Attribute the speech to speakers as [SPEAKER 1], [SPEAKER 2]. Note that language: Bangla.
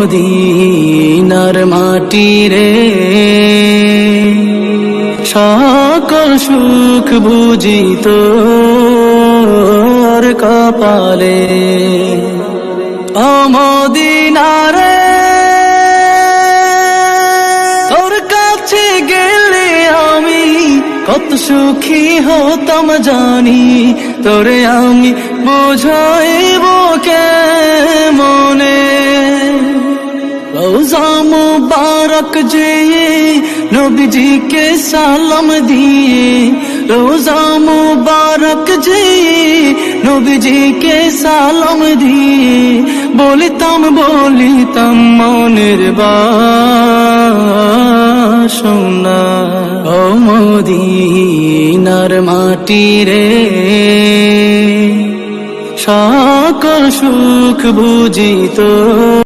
[SPEAKER 1] মদিনার মাটি রে, সকল সুখ বুঝি তোর কপালে। ও মদিনা রে, তোর কাছে গেলে আমি কত সুখী হতাম জানি, তোরে আমি বুঝাইব কেমনে। রওজা মুবারক যেয়ে নবীজিকে সালাম দিয়ে, রওজা মুবারক যেয়ে নবীজিকে সালাম দিয়ে, বলিতাম মনের বাসনা। ও মদিনার মাটি রে, সকল সুখ বুঝি তোর।